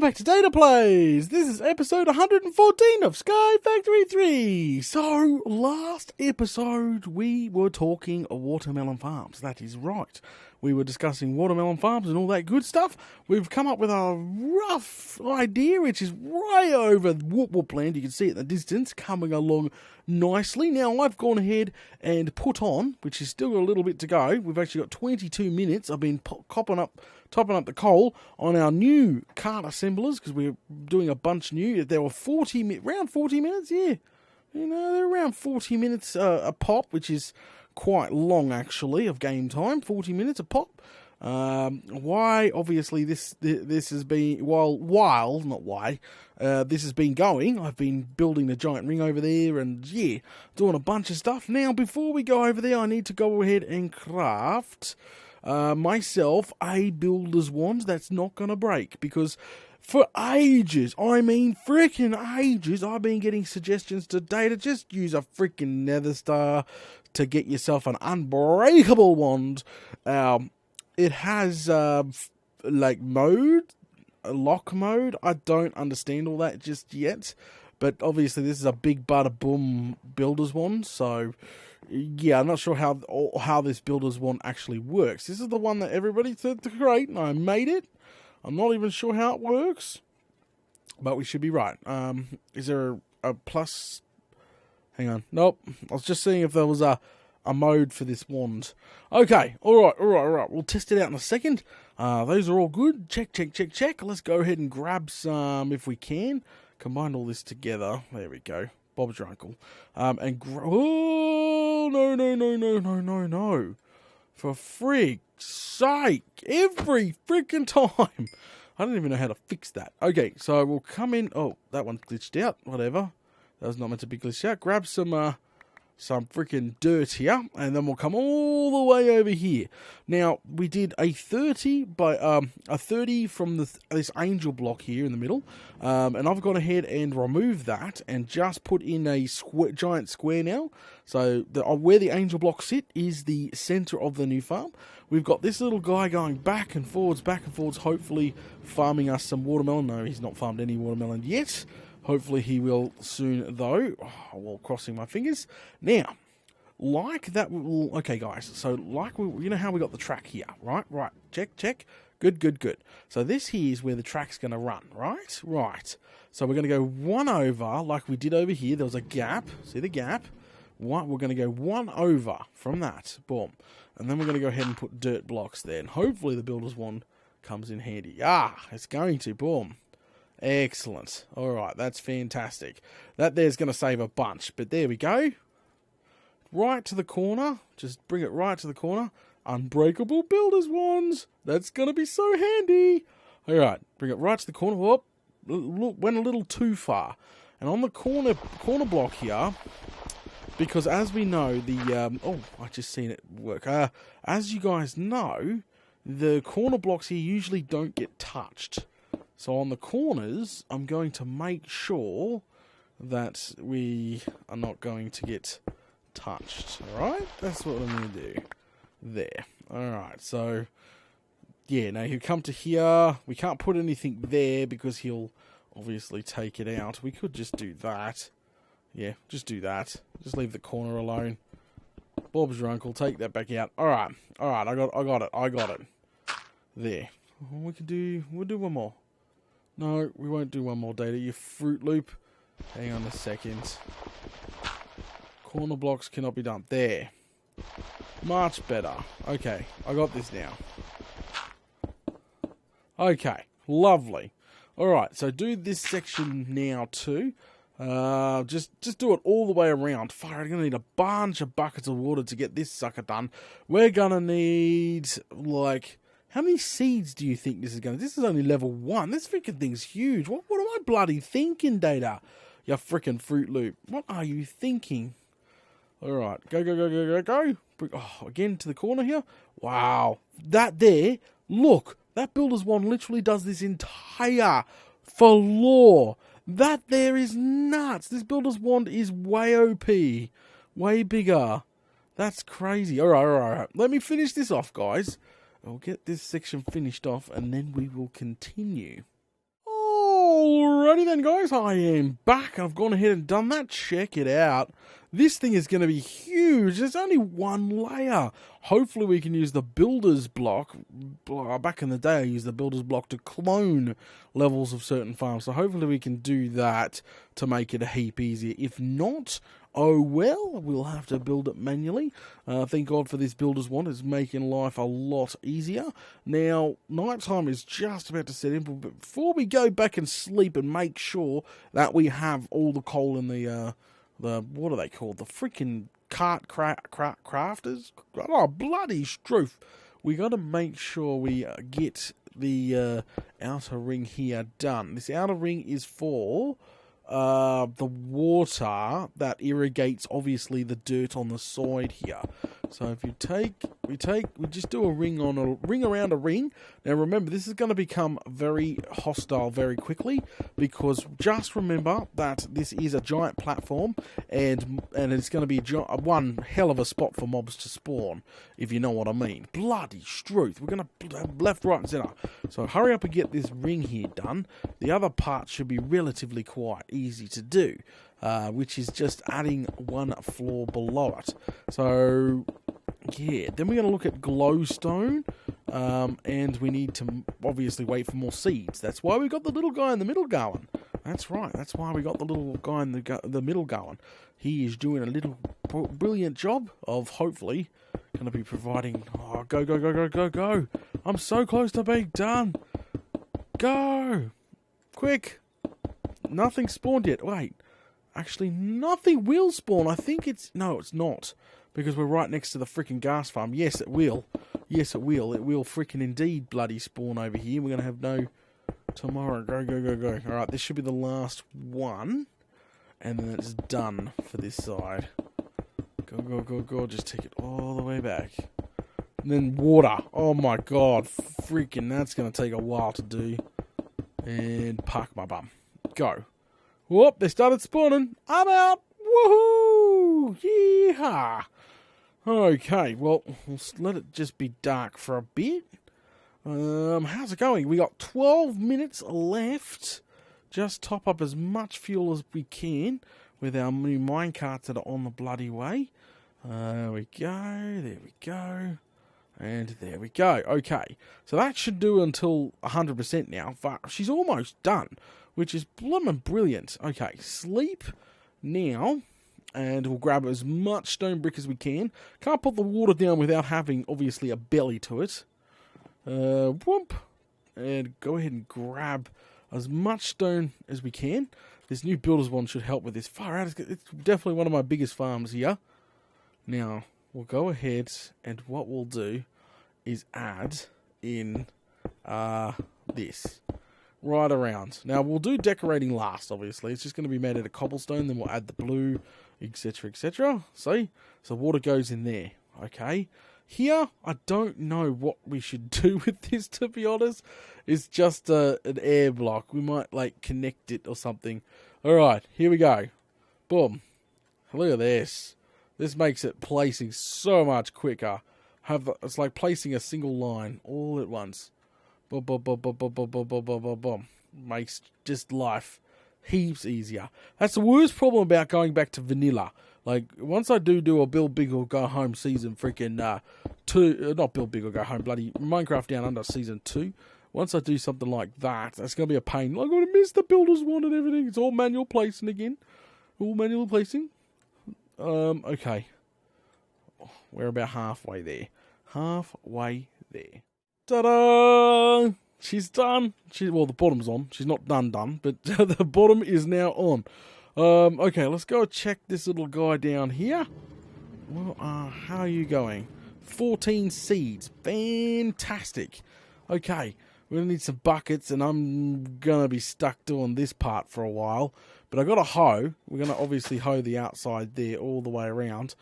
back to Data Plays. This is episode 114 of Sky Factory 3. So, last episode we were talking watermelon farms. That is right. We were discussing watermelon farms and all that good stuff. We've come up with a rough idea, which is way over Whoop Whoop Land. You can see it in the distance, coming along nicely. Now, I've gone ahead and put on, which is still got a little bit to go. We've actually got 22 minutes. I've been topping up the coal on our new cart assemblers because we're doing a bunch new. There were around 40 minutes, yeah. You know, they're around 40 minutes a pop, which is quite long actually of game time. 40 minutes a pop. Why? Obviously, this has been this has been going. I've been building the giant ring over there, and yeah, doing a bunch of stuff. Now, before we go over there, I need to go ahead and craft myself a builder's wand that's not going to break, because for ages, I mean freaking ages, I've been getting suggestions today to just use a freaking nether star to get yourself an unbreakable wand. It has like lock mode. I don't understand all that just yet, but obviously this is a big bada boom builder's wand, so yeah, I'm not sure how this builder's wand actually works. This is the one that everybody said to create, and I made it. I'm not even sure how it works, but we should be right. Is there a plus? Hang on. Nope. I was just seeing if there was a mode for this wand. Okay. All right. We'll test it out in a second. Those are all good. Check. Let's go ahead and grab some if we can. Combine all this together. There we go. Bob's your uncle. Oh, no. For frig's sake. Every freaking time. I don't even know how to fix that. Okay, so we'll come in. Oh, that one's glitched out. Whatever. That was not meant to be glitched out. Grab some freaking dirt here, and then we'll come all the way over here. Now, we did a 30 by a 30 from this angel block here in the middle, and I've gone ahead and removed that and just put in a giant square now. So where the angel blocks sit is the center of the new farm. We've got this little guy going back and forwards, hopefully farming us some watermelon. No, he's not farmed any watermelon yet. Hopefully he will soon, though, while crossing my fingers. Now, like that, okay, guys, so like, you know how we got the track here, right? Check. Good. So this here is where the track's going to run, right? Right. So we're going to go one over, like we did over here. There was a gap. See the gap? We're going to go one over from that. Boom. And then we're going to go ahead and put dirt blocks there. And hopefully the builder's wand comes in handy. It's going to. Boom. Excellent. Alright, that's fantastic. That there's going to save a bunch. But there we go. Right to the corner. Just bring it right to the corner. Unbreakable builder's wands. That's going to be so handy. Alright, bring it right to the corner. Whoop. Went a little too far. And on the corner block here, because as we know, I just seen it work. As you guys know, the corner blocks here usually don't get touched. So on the corners, I'm going to make sure that we are not going to get touched. Alright? That's what I'm going to do. There. Alright, so yeah, now he'll come to here. We can't put anything there because he'll obviously take it out. We could just do that. Yeah, just do that. Just leave the corner alone. Bob's your uncle. Take that back out. Alright, I got it. There. We'll do one more. No, we won't do one more, Data. You Fruit Loop. Hang on a second. Corner blocks cannot be done. There. Much better. Okay, I got this now. Okay, lovely. Alright, so do this section now too. Just do it all the way around. Fire, I'm going to need a bunch of buckets of water to get this sucker done. We're going to need, like, how many seeds do you think this is going to... This is only level 1. This freaking thing's huge. What am I bloody thinking, Data? You freaking Fruit Loop. What are you thinking? Alright, go. Oh, again to the corner here. Wow. That there, look. That builder's wand literally does this entire floor. That there is nuts. This builder's wand is way OP. Way bigger. That's crazy. Alright. Let me finish this off, guys. I'll get this section finished off and then we will continue. Alrighty then, guys, I am back. I've gone ahead and done that. Check it out. This thing is going to be huge. There's only one layer. Hopefully we can use the builder's block. Back in the day, I used the builder's block to clone levels of certain farms. So hopefully we can do that to make it a heap easier. If not, oh well, we'll have to build it manually. Thank God for this builder's one. It's making life a lot easier. Now, nighttime is just about to set in. But before we go back and sleep and make sure that we have all the coal in the what are they called? The freaking crafters? Oh, bloody struth. We got to make sure we get the outer ring here done. This outer ring is for the water that irrigates, obviously, the dirt on the side here. So if you we just do a ring around a ring. Now remember, this is going to become very hostile very quickly, because just remember that this is a giant platform, and it's going to be one hell of a spot for mobs to spawn, if you know what I mean. Bloody struth. We're going to have left, right and centre. So hurry up and get this ring here done. The other part should be relatively quite easy to do, which is just adding one floor below it. So yeah, then we're going to look at glowstone, and we need to obviously wait for more seeds. That's why we got the little guy in the middle going. That's right, that's why we got the little guy in the middle going. He is doing a little brilliant job of hopefully going to be providing... Oh, go, go, go, go, go, go. I'm so close to being done. Go. Quick. Nothing spawned yet. Wait. Actually, nothing will spawn. I think it's... No, it's not. Because we're right next to the freaking gas farm. Yes, it will. Yes, it will. It will freaking indeed bloody spawn over here. We're going to have no... Tomorrow. Go, go, go, go. Alright, this should be the last one. And then it's done for this side. Go, go, go, go. Just take it all the way back. And then water. Oh my god. Freaking, that's going to take a while to do. And park my bum. Go. Whoop, they started spawning. I'm out. Woohoo! Yeehaw! Okay, well, let it just be dark for a bit. How's it going? We got 12 minutes left. Just top up as much fuel as we can with our new minecarts that are on the bloody way. There we go. There we go. And there we go. Okay, so that should do until 100% now. But she's almost done, which is blooming brilliant. Okay, sleep now. And we'll grab as much stone brick as we can. Can't put the water down without having, obviously, a belly to it. Whoop. And go ahead and grab as much stone as we can. This new builder's one should help with this. Far out. It's definitely one of my biggest farms here. Now, we'll go ahead and what we'll do is add in this. Right around. Now, we'll do decorating last, obviously. It's just going to be made out of cobblestone. Then we'll add the blue, etc., etc. See? So water goes in there. Okay. Here, I don't know what we should do with this, to be honest. It's just an air block. We might, like, connect it or something. Alright, here we go. Boom. Look at this. This makes it placing so much quicker. It's like placing a single line all at once. Boom, boom, boom, boom, boom, boom, boom, boom, boom, boom, boom. Makes just life heaps easier. That's the worst problem about going back to vanilla. Like, once I do a build big or go home season freaking 2, not build big or go home, bloody Minecraft Down Under season 2. Once I do something like that, that's going to be a pain. I'm going to miss the builder's one and everything. It's all manual placing again. All manual placing. Okay. We're about halfway there. Halfway there. Ta-da! She's done. Well, the bottom's on. She's not done, but the bottom is now on. Okay, let's go check this little guy down here. Well, how are you going? 14 seeds. Fantastic. Okay, we're going to need some buckets, and I'm going to be stuck doing this part for a while. But I got a hoe. We're going to obviously hoe the outside there all the way around.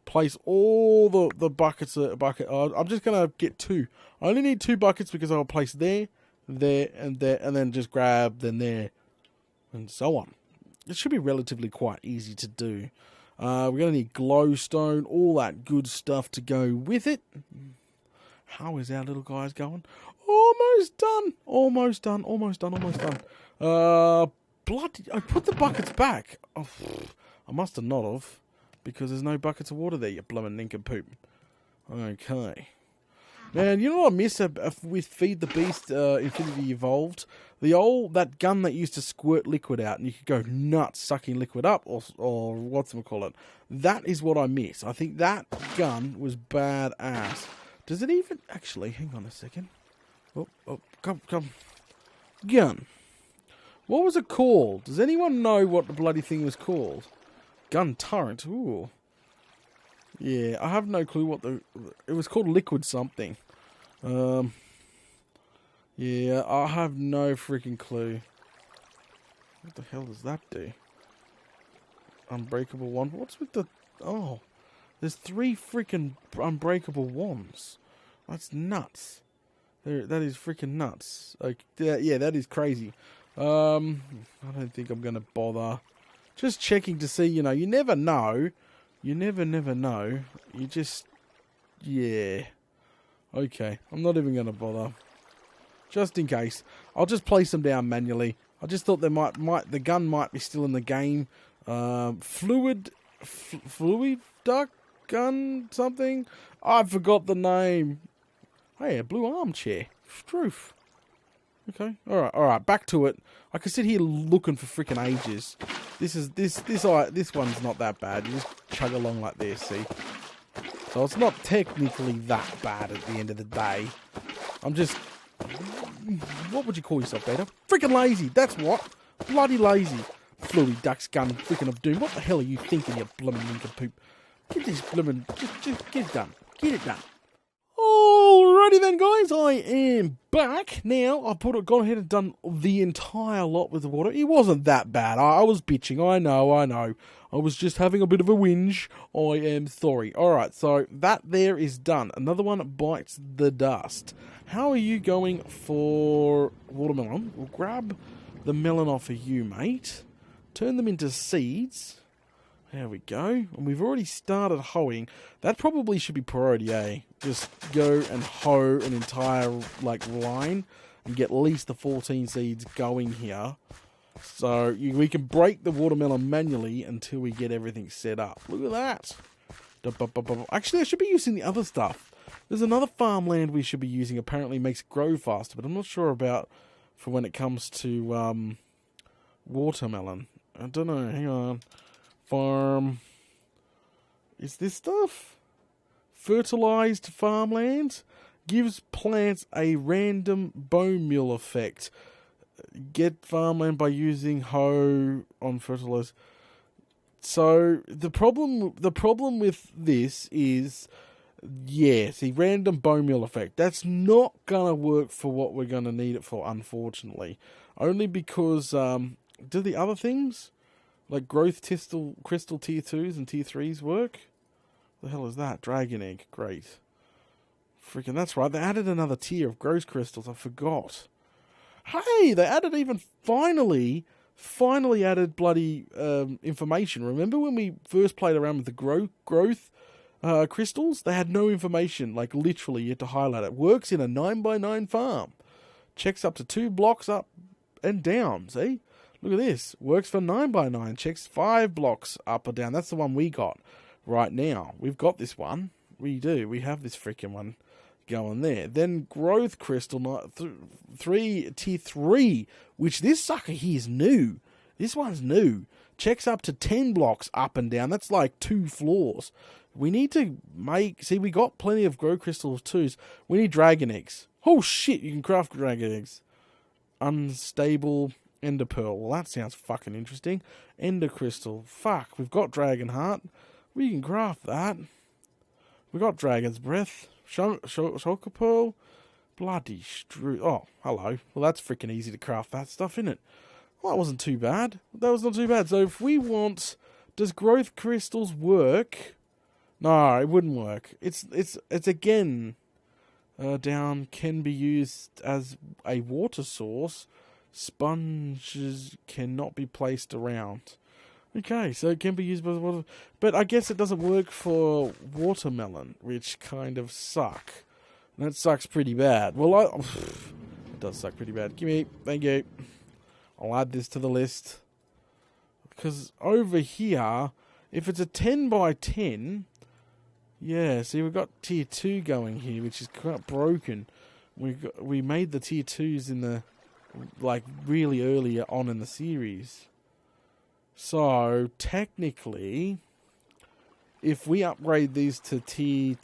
Place all the buckets. I'm just going to get 2. I only need 2 buckets because I'll place there, and then just grab then there, and so on. It should be relatively quite easy to do. We're going to need glowstone, all that good stuff to go with it. How is our little guys going? Almost done. Almost done. Almost done. Almost done. Bloody, I put the buckets back. Oh, I must have not have, because there's no buckets of water there, you bloomin' nincompoop. Okay. Man, you know what I miss with Feed the Beast Infinity Evolved? That gun that used to squirt liquid out and you could go nuts sucking liquid up, or whatchamacallit. That is what I miss. I think that gun was badass. Does it even... Actually, hang on a second. Oh, come. Gun. What was it called? Does anyone know what the bloody thing was called? Gun turret. Ooh. Yeah, I have no clue what it was called. Liquid something. Yeah, I have no freaking clue. What the hell does that do? Unbreakable wand. What's with the... Oh, there's 3 freaking unbreakable wands. That's nuts. That is freaking nuts. Like, yeah, that is crazy. I don't think I'm going to bother. Just checking to see, you never know. You never know. You just... Yeah. Okay. I'm not even going to bother. Just in case. I'll just place them down manually. I just thought the gun might be still in the game. Fluid duck gun something? I forgot the name. Hey, a blue armchair. Stroof. Okay. Alright. Back to it. I could sit here looking for freaking ages. This one's not that bad. You just chug along like this, see? So it's not technically that bad at the end of the day. I'm just... What would you call yourself, Beta? Freaking lazy. That's what. Bloody lazy. Fluid duck's gun freaking of doom. What the hell are you thinking, you bloomin' nincompoop? Get this bloomin'... Just get it done. Get it done. Alrighty then, guys, I am back. Now, I've gone ahead and done the entire lot with the water. It wasn't that bad. I was bitching. I know. I was just having a bit of a whinge. I am sorry. Alright, so that there is done. Another one bites the dust. How are you going for watermelon? We'll grab the melon off of you, mate. Turn them into seeds. There we go. And we've already started hoeing. That probably should be priority A. Just go and hoe an entire, line and get at least the 14 seeds going here. So we can break the watermelon manually until we get everything set up. Look at that. Actually, I should be using the other stuff. There's another farmland we should be using. Apparently makes it grow faster, but I'm not sure about for when it comes to watermelon. I don't know. Hang on. Farm. Is this stuff? Fertilized farmland gives plants a random bone meal effect. Get farmland by using hoe on fertilizer. So the problem with this is, yeah, see, random bone meal effect. That's not gonna work for what we're gonna need it for, unfortunately. Only because do the other things like growth crystal tier 2s and tier 3s work? The hell is that? Dragon egg. Great. Freaking, that's right. They added another tier of growth crystals. I forgot. Hey, they added finally added bloody information. Remember when we first played around with the growth crystals? They had no information. Like, literally, you had to highlight it. Works in a 9x9 farm. Checks up to 2 blocks up and down. See? Look at this. Works for 9x9. Checks 5 blocks up or down. That's the one we got right now. We've got this one. We do. We have this freaking one going there. Then growth crystal 3 tier 3, which this sucker here is new. This one's new. Checks up to 10 blocks up and down. That's like 2 floors. We need to see, we got plenty of growth crystals too. We need dragon eggs. Oh shit, you can craft dragon eggs. Unstable ender pearl. Well, that sounds fucking interesting. Ender crystal. Fuck, we've got dragon heart. We can craft that. We got dragon's breath. Shulker pearl. Bloody strew. Oh, hello. Well, that's freaking easy to craft that stuff, isn't it? Well, that wasn't too bad. That was not too bad. So if we want... Does growth crystals work? No, it wouldn't work. It's again... down, can be used as a water source. Sponges cannot be placed around. Okay, so it can be used by the water, but I guess it doesn't work for watermelon, which kind of suck. And that sucks pretty bad. Well, it does suck pretty bad. Gimme, thank you. I'll add this to the list. Because over here, if it's a 10 by 10, yeah, see, we've got tier 2 going here, which is quite broken. We made the tier 2s in the, like, really earlier on in the series. So, technically, if we upgrade these to tier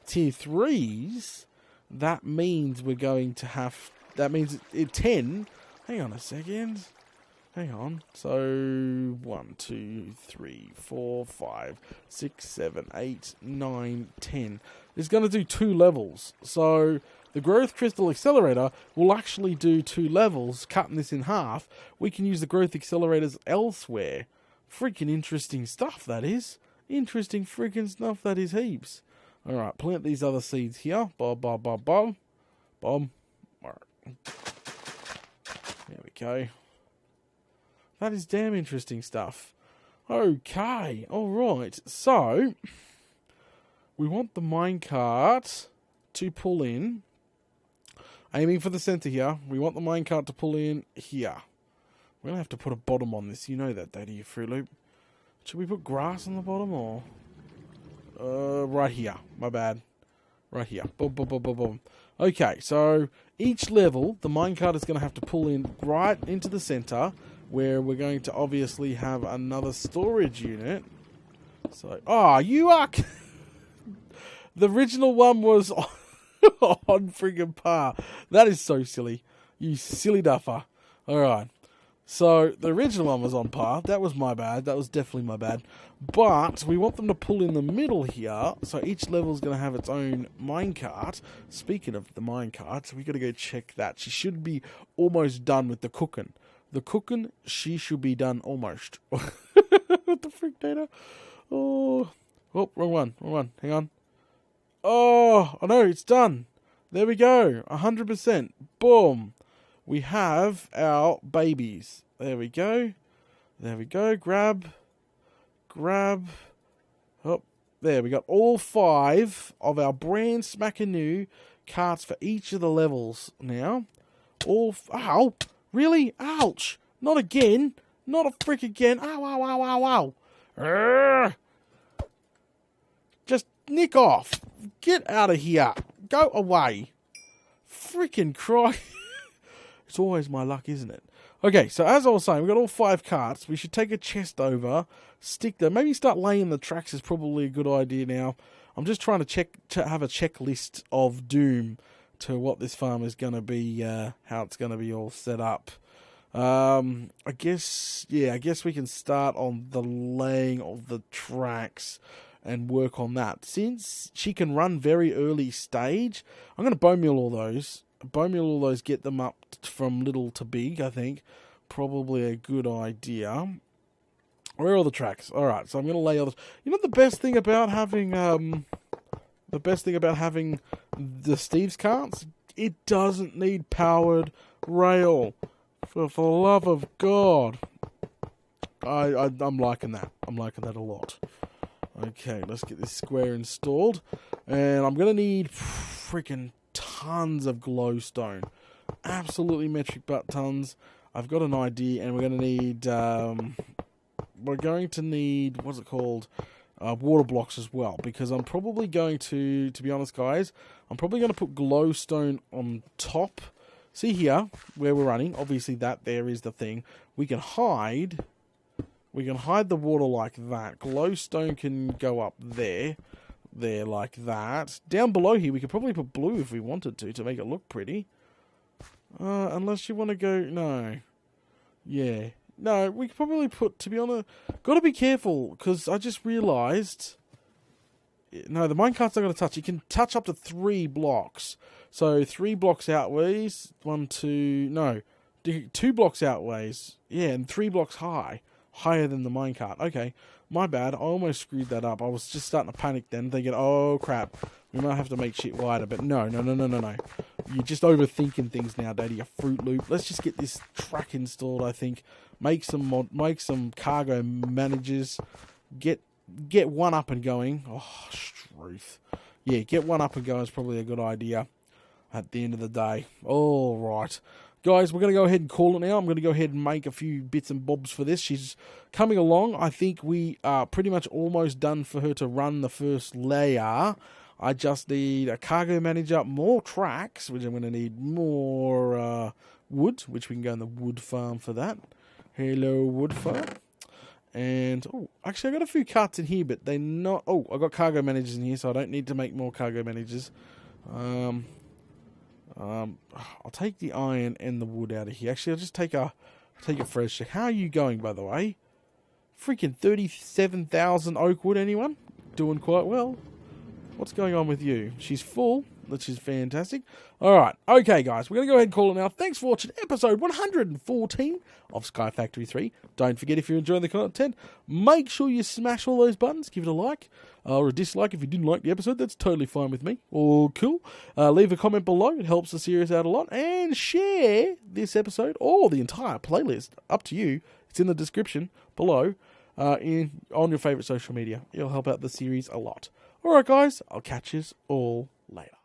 3s, that means we're going to have, that means 10, hang on a second. Hang on. So 1, 2, 3, 4, 5, 6, 7, 8, 9, 10. It's going to do 2 levels. So the growth crystal accelerator will actually do 2 levels, cutting this in half. We can use the growth accelerators elsewhere. Freaking interesting stuff, that is. Interesting freaking stuff, that is heaps. Alright, plant these other seeds here. Bob. Alright. There we go. That is damn interesting stuff. Okay, alright. So, we want the minecart to pull in. Aiming for the center here. We want the minecart to pull in here. We're going to have to put a bottom on this. You know that, don't you, Fruit Loop? Should we put grass on the bottom or? Right here. My bad. Right here. Boom. Okay, so each level, the minecart is going to have to pull in right into the center, where we're going to obviously have another storage unit. So, you are... The original one was on friggin' par. That is so silly. You silly duffer. Alright. So, the original one was on par. That was my bad. That was definitely my bad. But, we want them to pull in the middle here. So, each level is going to have its own minecart. Speaking of the minecart, we got to go check that. She should be almost done with the cooking. The cooking, she should be done almost. What the frick, Data? Oh, wrong one. Hang on. Oh, I know, it's done. There we go. 100%. Boom. We have our babies. There we go. Grab. Oh, there, we got all 5 of our brand smacking new carts for each of the levels now. Ow! Really? Ouch! Not again! Not a frick again! Ow! Urgh. Just nick off! Get out of here! Go away! Frickin' cry! It's always my luck, isn't it? Okay, so as I was saying, we've got all 5 carts. We should take a chest over, stick them. Maybe start laying the tracks is probably a good idea now. I'm just trying to have a checklist of doom to what this farm is going to be, how it's going to be all set up. I guess we can start on the laying of the tracks and work on that. Since she can run very early stage, I'm going to bone meal all those. Get them up from little to big, I think. Probably a good idea. Where are all the tracks? Alright, so I'm going to lay all this. You know the best thing about having, the Steve's carts? It doesn't need powered rail. For the love of God. I'm liking that. I'm liking that a lot. Okay, let's get this square installed. And I'm going to need freaking tons of glowstone. Absolutely metric butt tons. I've got an idea, and we're going to need, what's it called? Water blocks as well, because I'm probably going to be honest, guys, I'm probably going to put glowstone on top. See here, where we're running, obviously that there is the thing. We can hide the water like that. Glowstone can go up there like that. Down below here, we could probably put blue if we wanted to make it look pretty. Unless you want to go, no. Yeah. No, we could probably put, to be honest, got to be careful, because I just realised, no, the minecart's not going to touch. You can touch up to 3 blocks. So 3 blocks outways, 2 blocks outways, yeah, and 3 blocks higher than the minecart. Okay, my bad, I almost screwed that up. I was just starting to panic then, thinking, oh crap, we might have to make shit wider, but no. You're just overthinking things now, Daddy, you Fruit Loop. Let's just get this track installed, I think. Make some cargo managers. Get one up and going. Oh, struth. Yeah, get one up and going is probably a good idea at the end of the day. All right. guys, we're going to go ahead and call it now. I'm going to go ahead and make a few bits and bobs for this. She's coming along. I think we are pretty much almost done for her to run the first layer. I just need a cargo manager, more tracks, which I'm going to need more wood, which we can go in the wood farm for that. Hello, wood farm. And, oh, actually, I got a few carts in here, but they're not... Oh, I got cargo managers in here, so I don't need to make more cargo managers. I'll take the iron and the wood out of here. Actually, I'll just take a fresh check. How are you going, by the way? Freaking 37,000 oak wood, anyone? Doing quite well. What's going on with you? She's full, which is fantastic. All right. Okay, guys. We're going to go ahead and call it now. Thanks for watching episode 114 of Sky Factory 3. Don't forget, if you're enjoying the content, make sure you smash all those buttons. Give it a like or a dislike if you didn't like the episode. That's totally fine with me. All cool. Leave a comment below. It helps the series out a lot. And share this episode or the entire playlist. Up to you. It's in the description below on your favourite social media. It'll help out the series a lot. Alright guys, I'll catch you all later.